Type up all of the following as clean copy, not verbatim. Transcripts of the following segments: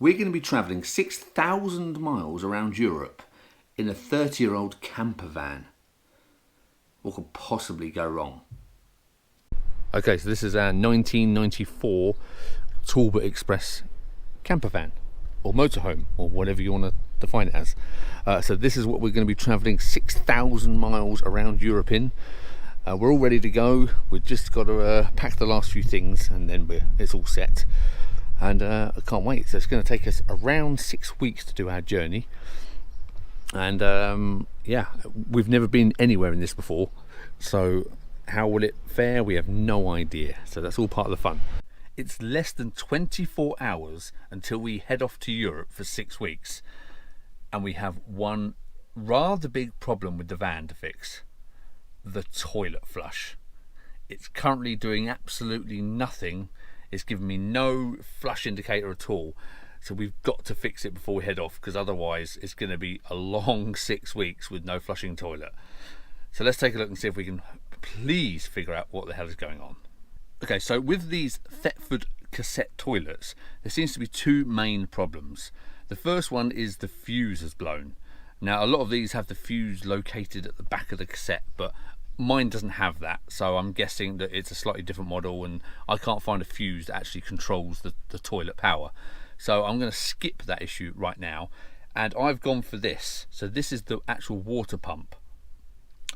We're going to be travelling 6,000 miles around Europe in a 30-year-old camper van. What could possibly go wrong? Okay, so this is our 1994 Talbot Express campervan, or motorhome, or whatever you want to define it as. So this is what we're going to be travelling 6,000 miles around Europe in. We're all ready to go. We've just got to pack the last few things, and then it's all set. And I can't wait. So it's going to take us around 6 weeks to do our journey. And yeah, we've never been anywhere in this before. So how will it fare? We have no idea. So that's all part of the fun. It's less than 24 hours until we head off to Europe for 6 weeks. And we have one rather big problem with the van to fix. The toilet flush. It's currently doing absolutely nothing. It's giving me no flush indicator at all. So we've got to fix it before we head off, because otherwise it's going to be a long 6 weeks with no flushing toilet. So let's take a look and see if we can please figure out what the hell is going on. Okay, so with these Thetford cassette toilets, there seems to be two main problems. The first one is the fuse has blown. Now, a lot of these have the fuse located at the back of the cassette, but mine doesn't have that, so I'm guessing that it's a slightly different model, and I can't find a fuse that actually controls the toilet power. So I'm going to skip that issue right now, and I've gone for this. So this is the actual water pump.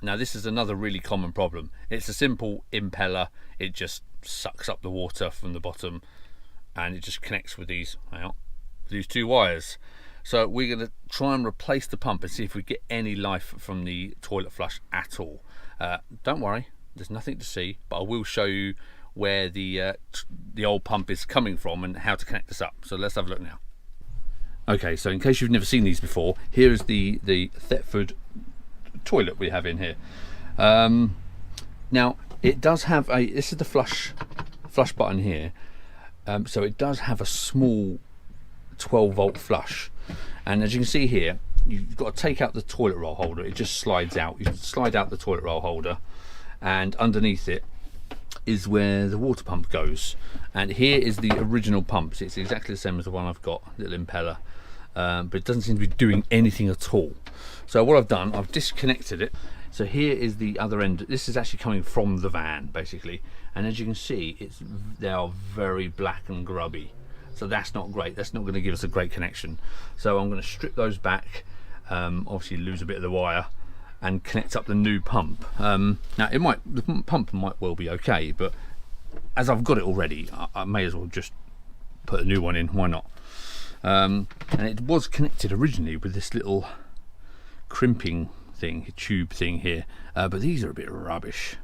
Now, this is another really common problem. It's a simple impeller. It just sucks up the water from the bottom, and it just connects with these two wires. So we're going to try and replace the pump and see if we get any life from the toilet flush at all. Don't worry, there's nothing to see, but I will show you where the old pump is coming from and how to connect this up. So let's have a look now. Okay, so in case you've never seen these before, here is the Thetford toilet we have in here. Now it does have this is the flush button here. So it does have a small 12-volt flush, and as you can see here, you've got to take out the toilet roll holder. It just slides out. You can slide out the toilet roll holder, and underneath it is where the water pump goes. And here is the original pump. So it's exactly the same as the one I've got, little impeller, but it doesn't seem to be doing anything at all. So what I've done, I've disconnected it. So here is the other end. This is actually coming from the van, basically, and as you can see, they are very black and grubby. So that's not great. That's not going to give us a great connection. So I'm going to strip those back, obviously lose a bit of the wire, and connect up the new pump. Now the pump might well be okay, but as I've got it already, I may as well just put a new one in. Why not? And it was connected originally with this little crimping thing, tube thing here, but these are a bit rubbish.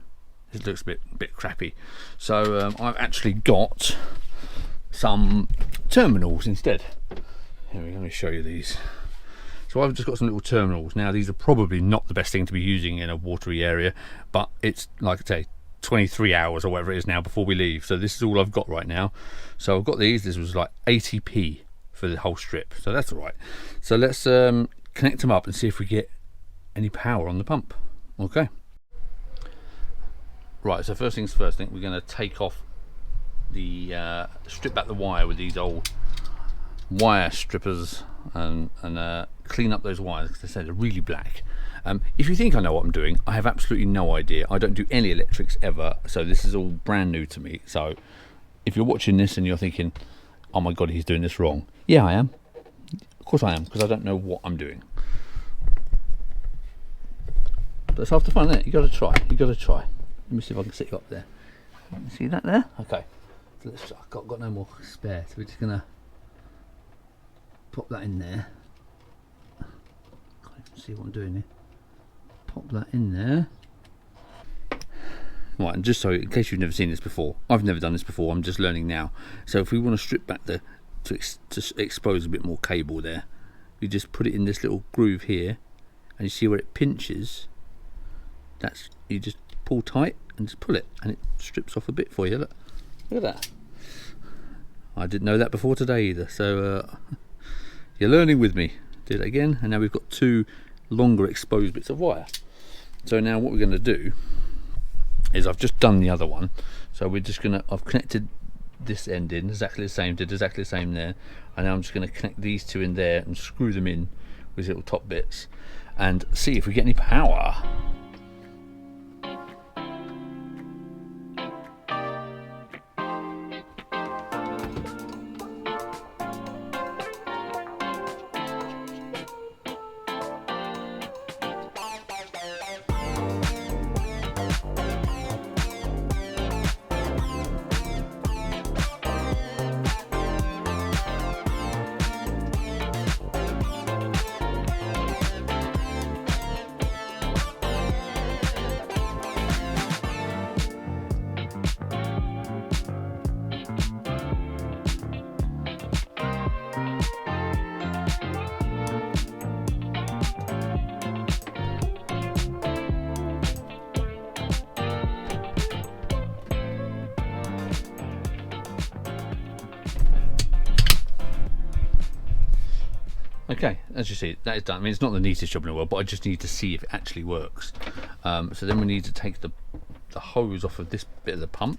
This looks a bit crappy. So I've actually got some terminals instead. Here we go, let me show you these. So I've just got some little terminals. Now, these are probably not the best thing to be using in a watery area, but it's, like I say, 23 hours or whatever it is now before we leave. So this is all I've got right now. So I've got these. This was like 80p for the whole strip, so that's all right. So let's connect them up and see if we get any power on the pump. Okay. Right, so first things first, I think we're going to take off the strip back the wire with these old wire strippers and clean up those wires, because they say they're really black. If you think I know what I'm doing, I have absolutely no idea. I don't do any electrics ever, so this is all brand new to me. So if you're watching this and you're thinking, oh my god, he's doing this wrong, yeah, I am. Of course I am, because I don't know what I'm doing. But it's half the fun, isn't it? You got to try. You got to try. Let me see if I can sit you up there. See that there? Okay. So I've got no more spare, so we're just gonna pop that in there. Can't even see what I'm doing here. Pop that in there. Right, and just so in case you've never seen this before, I've never done this before. I'm just learning now. So if we want to strip back to expose a bit more cable there, you just put it in this little groove here, and you see where it pinches. That's, you just pull tight and just pull it, and it strips off a bit for you. Look at that. I didn't know that before today either, so you're learning with me. Did it again, and now we've got two longer exposed bits of wire. So now what we're going to do is, I've just done the other one, so we're just going to, I've connected this end in exactly the same, did exactly the same there, and now I'm just going to connect these two in there and screw them in with little top bits and see if we get any power. Okay, as you see, that is done. I mean, it's not the neatest job in the world, but I just need to see if it actually works. So then we need to take the hose off of this bit of the pump.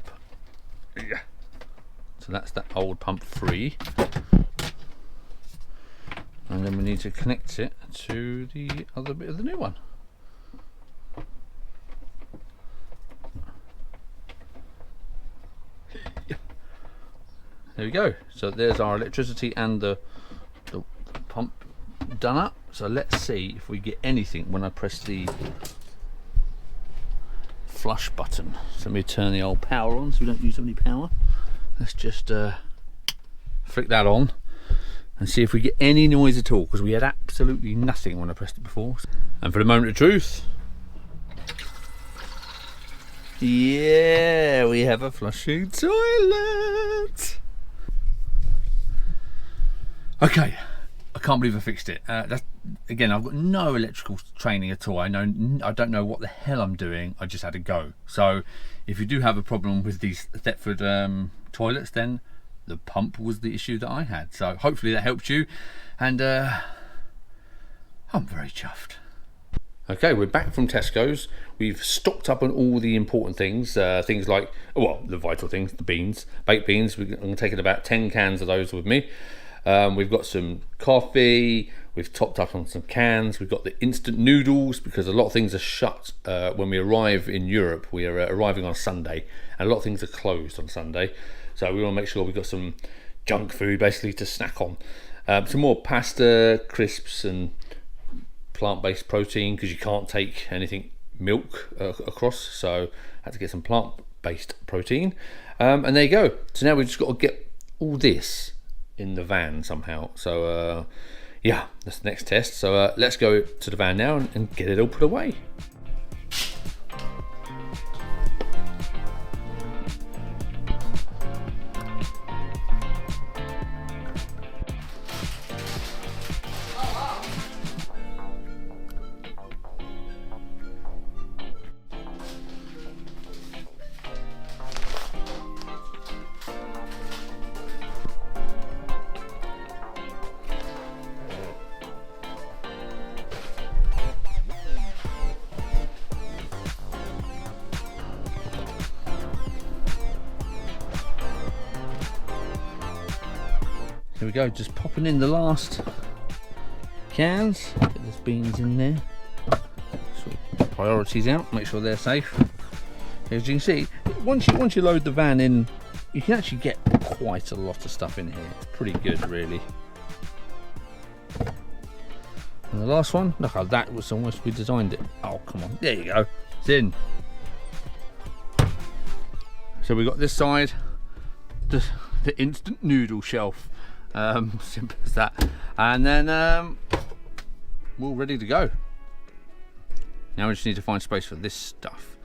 Yeah. So that's that old pump free. And then we need to connect it to the other bit of the new one. There we go. So there's our electricity and the pump done up. So let's see if we get anything when I press the flush button. So let me turn the old power on so we don't use any power. Let's just flick that on and see if we get any noise at all, because we had absolutely nothing when I pressed it before. And for the moment of truth, yeah, we have a flushing toilet. Okay, I can't believe I fixed it. Again, I've got no electrical training at all. I don't know what the hell I'm doing. I just had to go. So if you do have a problem with these Thetford toilets, then the pump was the issue that I had. So hopefully that helped you, and I'm very chuffed. Okay, we're back from Tesco's. We've stocked up on all the important things, things like, well, the vital things, the beans, baked beans. I'm taking about 10 cans of those with me. We've got some coffee, we've topped up on some cans, we've got the instant noodles, because a lot of things are shut when we arrive in Europe. We are arriving on Sunday, and a lot of things are closed on Sunday, so we want to make sure we've got some junk food basically to snack on. Some more pasta, crisps and plant-based protein, because you can't take anything milk across, so I had to get some plant-based protein, and there you go. So now we've just got to get all this in the van somehow. So yeah, that's the next test. So let's go to the van now and get it all put away. Here we go, just popping in the last cans. Get those beans in there. Sort priorities out, make sure they're safe. As you can see, once you load the van in, you can actually get quite a lot of stuff in here. It's pretty good, really. And the last one, look how that was almost, we designed it. Oh, come on, there you go, it's in. So we got this side, the instant noodle shelf. Simple as that, and then we're all ready to go. Now we just need to find space for this stuff.